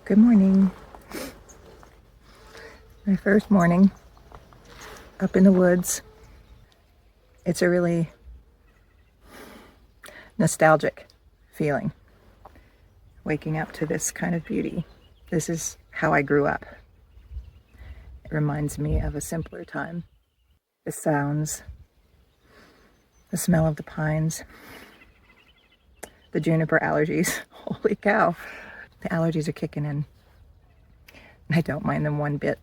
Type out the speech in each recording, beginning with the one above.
Good morning. My first morning up in the woods. It's a really nostalgic feeling, waking up to this kind of beauty. This is how I grew up. It reminds me of a simpler time. The sounds, the smell of the pines, the juniper allergies. Holy cow, the allergies are kicking in. I don't mind them one bit.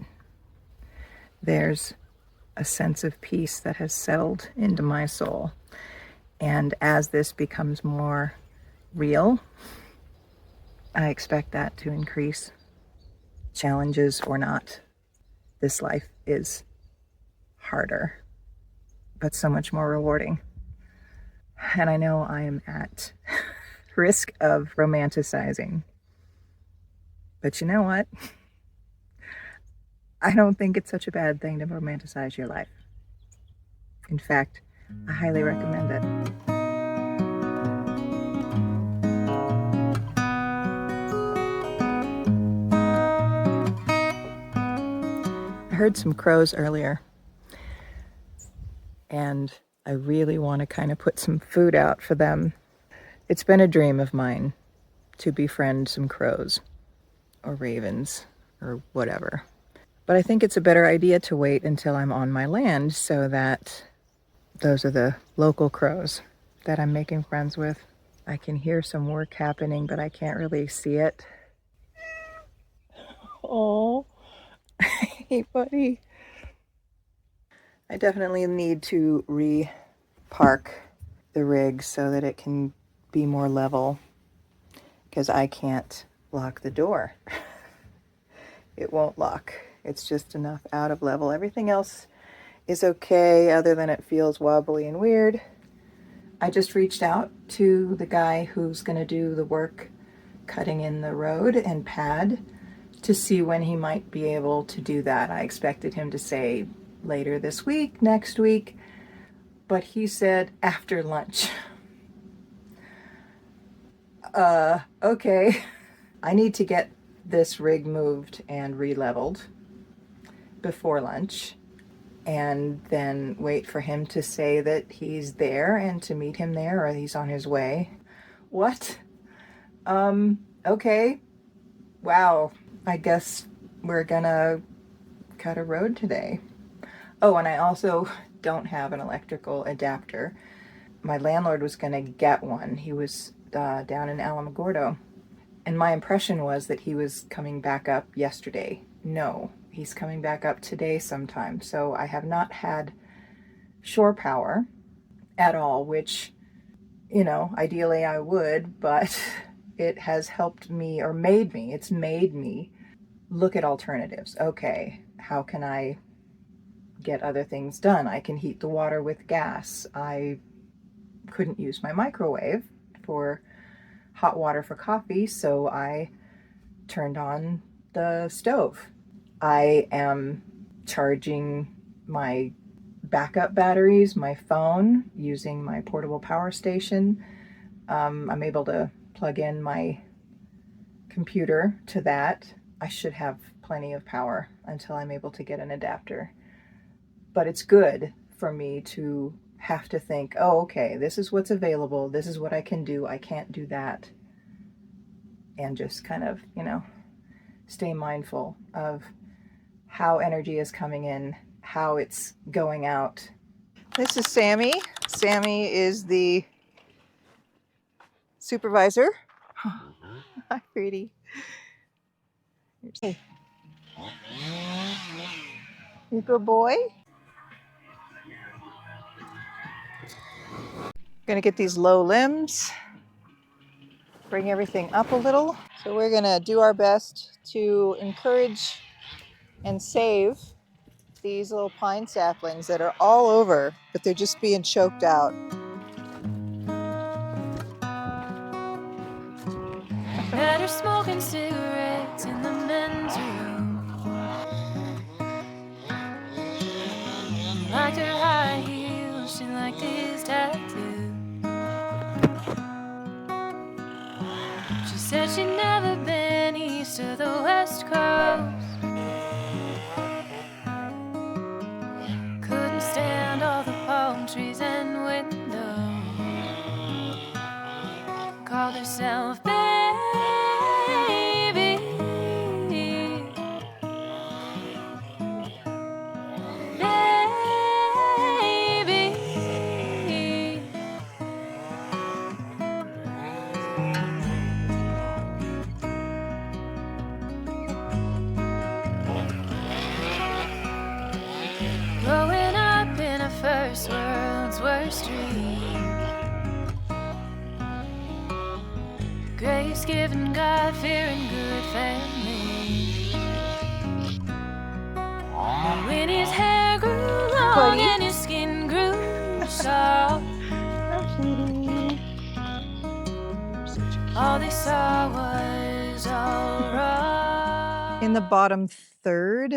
There's a sense of peace that has settled into my soul. And as this becomes more real, I expect that to increase. Challenges or not, this life is harder, but so much more rewarding. And I know I am at risk of romanticizing. But you know what? I don't think it's such a bad thing to romanticize your life. In fact, I highly recommend it. I heard some crows earlier, and I really want to kind of put some food out for them. It's been a dream of mine to befriend some crows or ravens or whatever. But I think it's a better idea to wait until I'm on my land so that those are the local crows that I'm making friends with. I can hear some work happening, but I can't really see it. Oh, hey buddy. I definitely need to re-park the rig so that it can be more level, because I can't lock the door. It won't lock. It's just enough out of level. Everything else is okay, other than it feels wobbly and weird. I just reached out to the guy who's going to do the work cutting in the road and pad to see when he might be able to do that. I expected him to say later this week, next week, but he said after lunch. Okay. I need to get this rig moved and re-leveled before lunch, and then wait for him to say that he's there and to meet him there, or he's on his way. What? Okay. Wow. I guess we're gonna cut a road today. Oh, and I also don't have an electrical adapter. My landlord was gonna get one. He was down in Alamogordo. And my impression was that he was coming back up yesterday. No, he's coming back up today sometime. So I have not had shore power at all, which, ideally I would, but it has helped me, or it's made me look at alternatives. Okay, how can I get other things done? I can heat the water with gas. I couldn't use my microwave for hot water for coffee, so I turned on the stove. I am charging my backup batteries, my phone, using my portable power station. I'm able to plug in my computer to that. I should have plenty of power until I'm able to get an adapter. But it's good for me to have to think, oh, okay, this is what's available. This is what I can do. I can't do that. And just kind of, stay mindful of how energy is coming in, how it's going out. This is Sammy. Sammy is the supervisor. Hi, pretty. Hey. You good boy? Gonna get these low limbs, bring everything up a little. So we're gonna do our best to encourage and save these little pine saplings that are all over, but they're just being choked out. Met her smoking cigarettes in the men's room. She liked her high heels, she liked his tattoo. She said she'd never been east east to the west coast. Couldn't stand all the palm trees and windows. Called herself baby. Baby. Growing up in a first world's worst dream. Grace given, God fearing, good family. And when his hair grew long and his skin grew soft, all they saw was all wrong. In the bottom third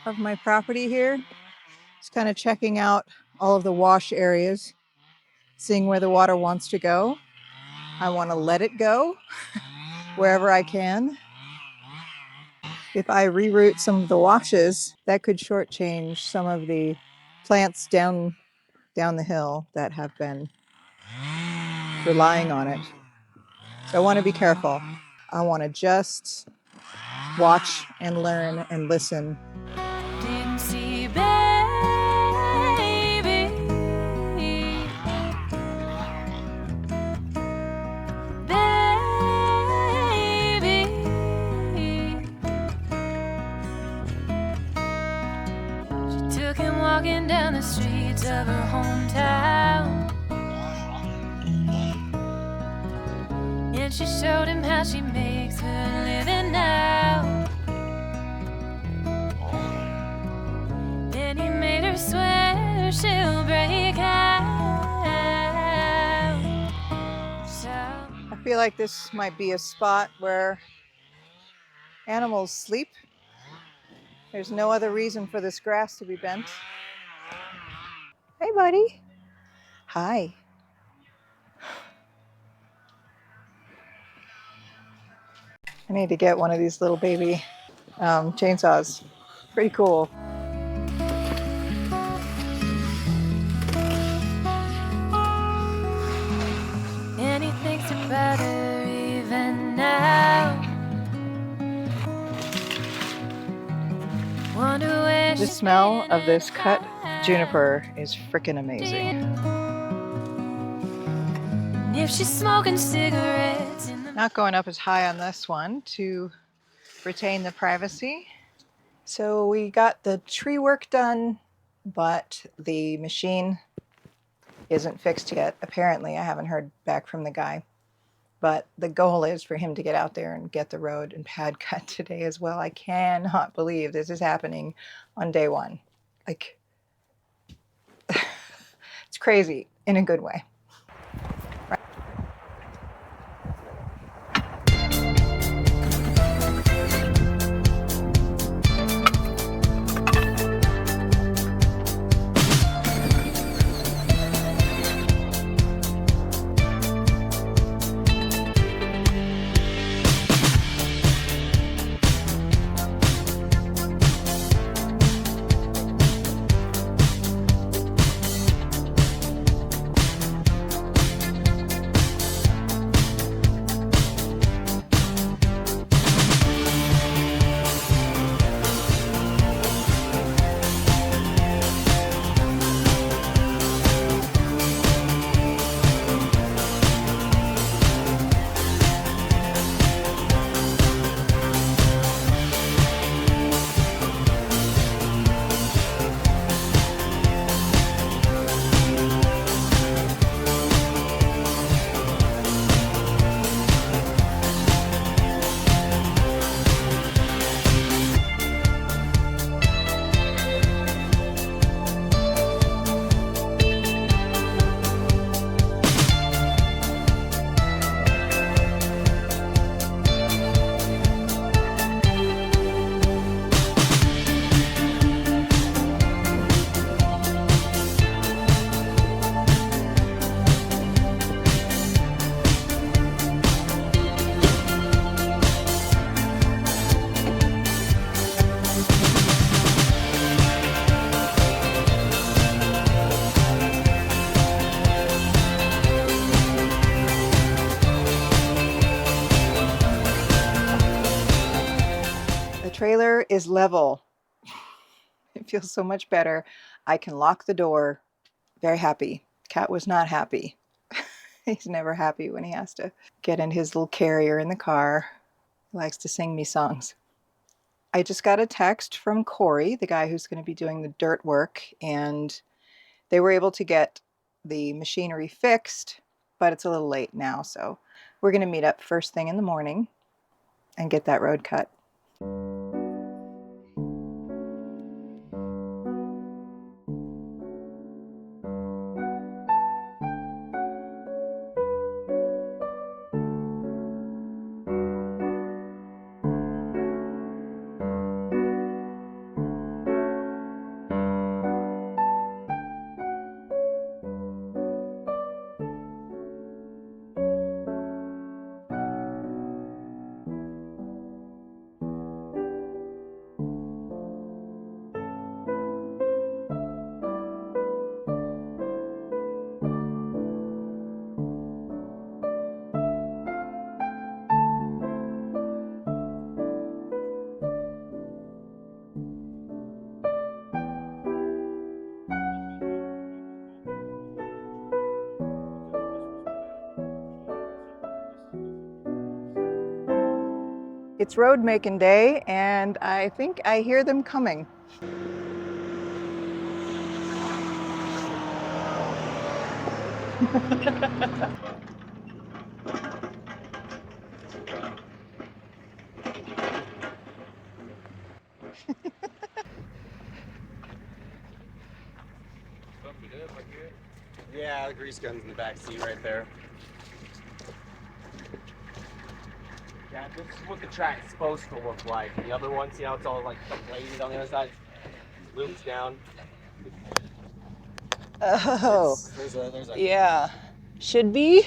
of my property here, just kind of checking out all of the wash areas, seeing where the water wants to go. I want to let it go wherever I can. If I reroute some of the washes, that could shortchange some of the plants down the hill that have been relying on it. So I want to be careful. I want to just watch and learn and listen. Didn't see baby. Baby. She took him walking down the streets of her hometown. And she showed him how she makes her living now. Then he made her swear she'll break out. So I feel like this might be a spot where animals sleep. There's no other reason for this grass to be bent. Hey, buddy. Hi. I need to get one of these little baby chainsaws. Pretty cool. and he thinks about her even now. Wonder where The she's smell been of this and cut how. juniper is freaking amazing. And if she's smoking cigarettes in the Not going up as high on this one to retain the privacy. So we got the tree work done, but the machine isn't fixed yet. Apparently, I haven't heard back from the guy. But the goal is for him to get out there and get the road and pad cut today as well. I cannot believe this is happening on day one. Like, it's crazy in a good way. is level. It feels so much better. I can lock the door. Very happy. Cat was not happy. He's never happy when he has to get in his little carrier in the car. He likes to sing me songs. I just got a text from Corey, the guy who's going to be doing the dirt work, and they were able to get the machinery fixed, but it's a little late now, so we're going to meet up first thing in the morning and get that road cut. It's road making day, and I think I hear them coming. Yeah, the grease gun's in the back seat right there. Yeah, this is what the track's supposed to look like. The other one, see how it's all like bladed on the other side? Loops down. Oh, There's a yeah. Should be.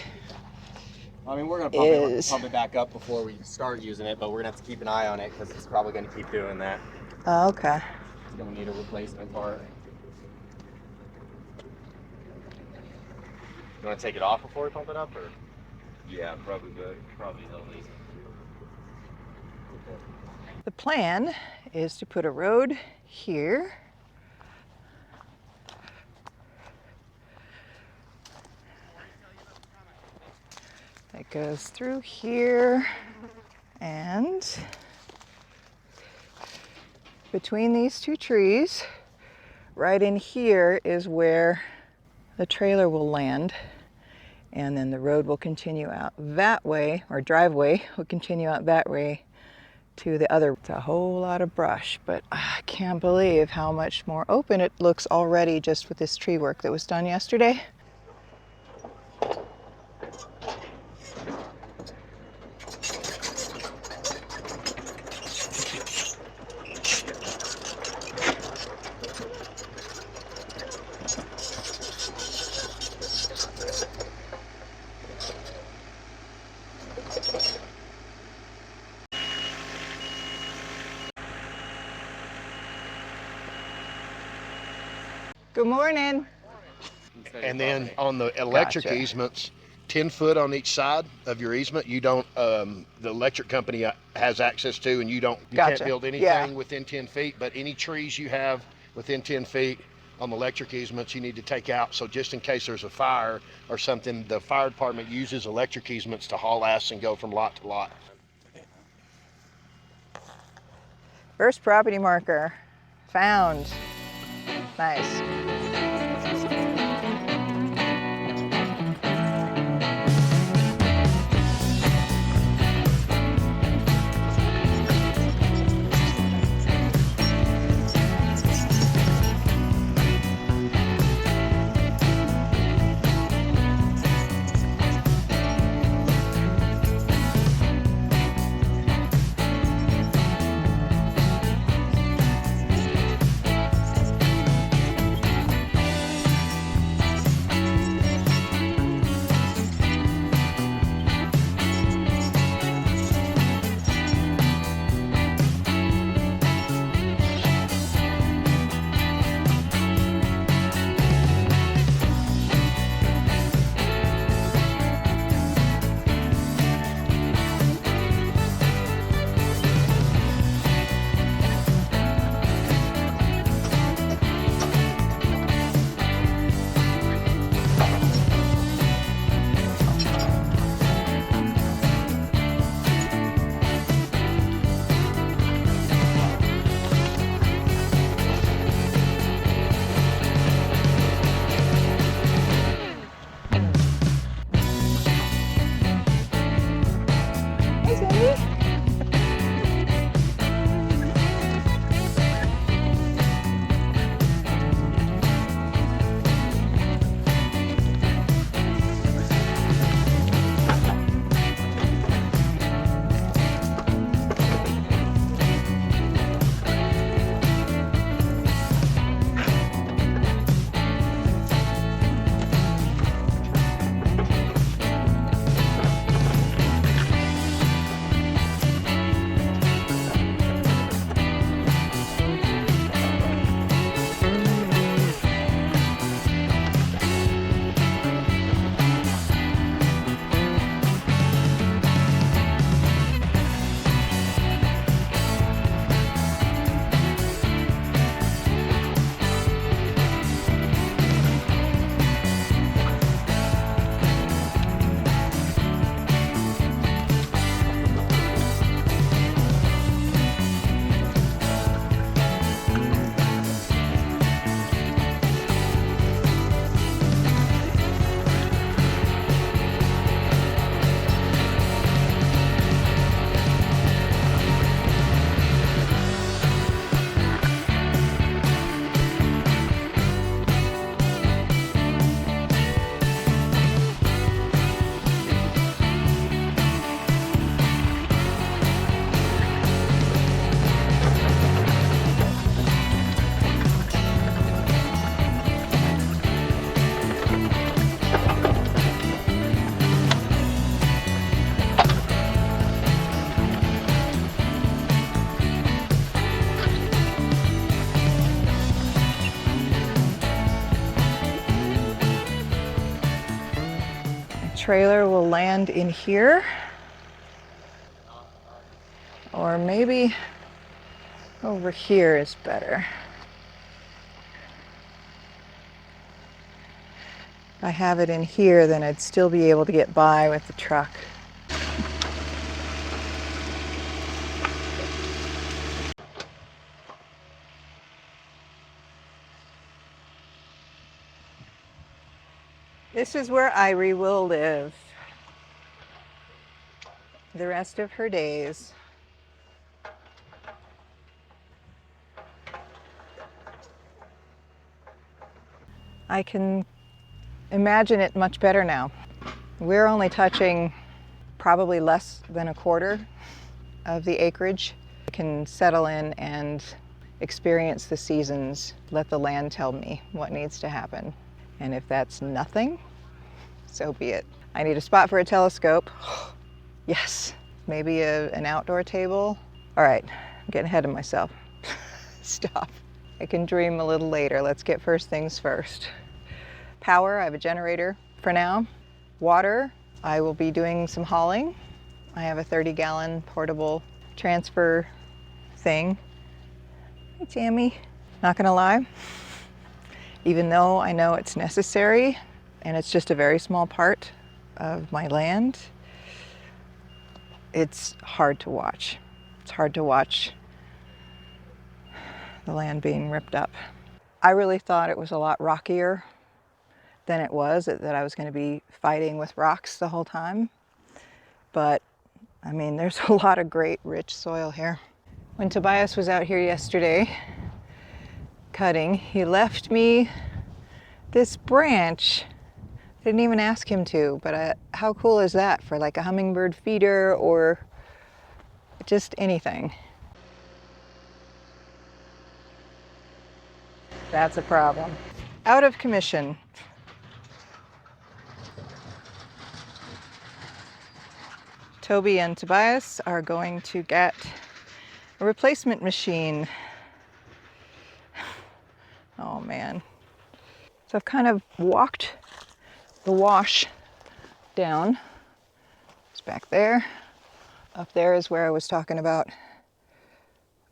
I mean, we're gonna pump it back up before we start using it, but we're gonna have to keep an eye on it because it's probably gonna keep doing that. Oh, okay. It's gonna need a replacement part. You want to take it off before we pump it up, or? Yeah, probably good. Probably at least. The plan is to put a road here. That goes through here, and between these two trees, right in here is where the trailer will land, and then the road will continue out that way, or driveway will continue out that way to the other. It's a whole lot of brush, but I can't believe how much more open it looks already just with this tree work that was done yesterday. Good morning. And then on the electric Gotcha. easements, 10 foot on each side of your easement, you don't, the electric company has access to, and you Gotcha. can't build anything Yeah. within 10 feet, but any trees you have within 10 feet on the electric easements, you need to take out. So just in case there's a fire or something, the fire department uses electric easements to haul ass and go from lot to lot. First property marker found. Nice. trailer will land in here. Or maybe over here is better. If I have it in here, then I'd still be able to get by with the truck. This is where Ira will live the rest of her days. I can imagine it much better now. We're only touching probably less than a quarter of the acreage. I can settle in and experience the seasons, let the land tell me what needs to happen. And if that's nothing, so be it. I need a spot for a telescope. Yes, maybe an outdoor table. All right, I'm getting ahead of myself. Stop. I can dream a little later. Let's get first things first. Power, I have a generator for now. Water, I will be doing some hauling. I have a 30-gallon portable transfer thing. Hey, Tammy. Not gonna lie, even though I know it's necessary and it's just a very small part of my land, it's hard to watch. It's hard to watch the land being ripped up. I really thought it was a lot rockier than it was, that I was going to be fighting with rocks the whole time. But I mean, there's a lot of great rich soil here. When Tobias was out here yesterday cutting, he left me this branch. Didn't even ask him to, but how cool is that for like a hummingbird feeder or just anything? That's a problem. Out of commission. Toby and Tobias are going to get a replacement machine. Oh man. So I've kind of walked the wash down. It's back there. Up there is where I was talking about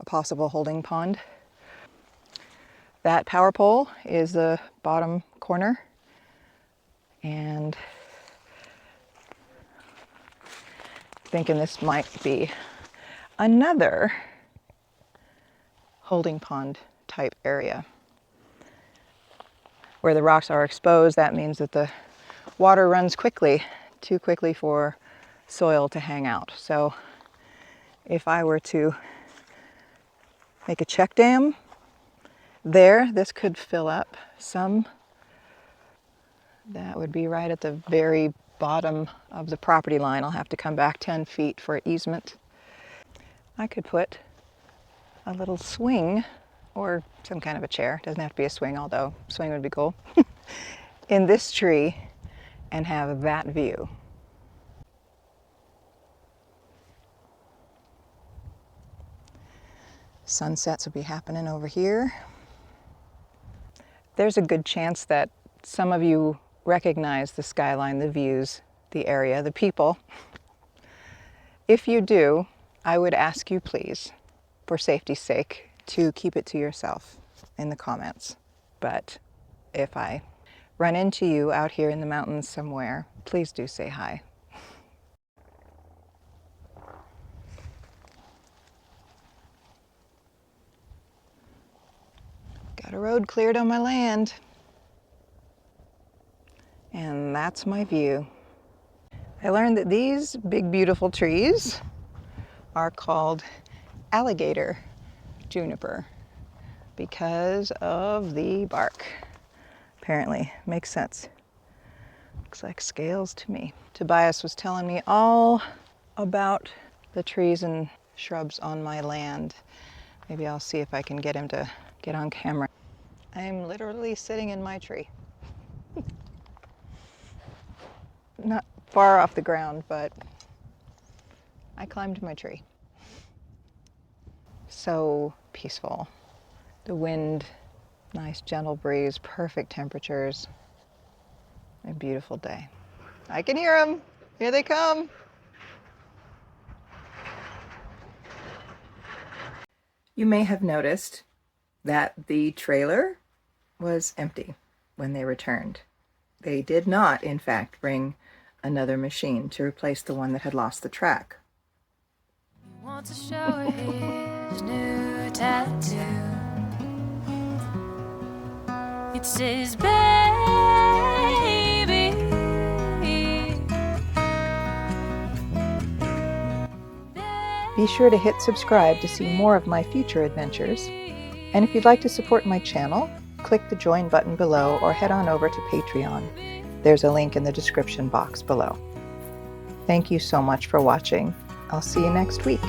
a possible holding pond. That power pole is the bottom corner. And thinking this might be another holding pond type area. Where the rocks are exposed, that means that the water runs quickly, too quickly for soil to hang out. So if I were to make a check dam there, this could fill up some. That would be right at the very bottom of the property line. I'll have to come back 10 feet for easement. I could put a little swing or some kind of a chair. Doesn't have to be a swing, although swing would be cool. In this tree and have that view. Sunsets will be happening over here. There's a good chance that some of you recognize the skyline, the views, the area, the people. If you do, I would ask you please, for safety's sake, to keep it to yourself in the comments. But if I run into you out here in the mountains somewhere, please do say hi. Got a road cleared on my land. And that's my view. I learned that these big, beautiful trees are called alligator juniper because of the bark. Apparently, makes sense. Looks like scales to me. Tobias was telling me all about the trees and shrubs on my land. Maybe I'll see if I can get him to get on camera. I'm literally sitting in my tree. Not far off the ground, but I climbed my tree. So peaceful. The wind, nice gentle breeze, perfect temperatures. A beautiful day. I can hear them. Here they come. You may have noticed that the trailer was empty when they returned. They did not, in fact, bring another machine to replace the one that had lost the track. He wants to show her his new tattoo. It says, baby. Be sure to hit subscribe to see more of my future adventures. And if you'd like to support my channel, click the join button below or head on over to Patreon. There's a link in the description box below. Thank you so much for watching. I'll see you next week.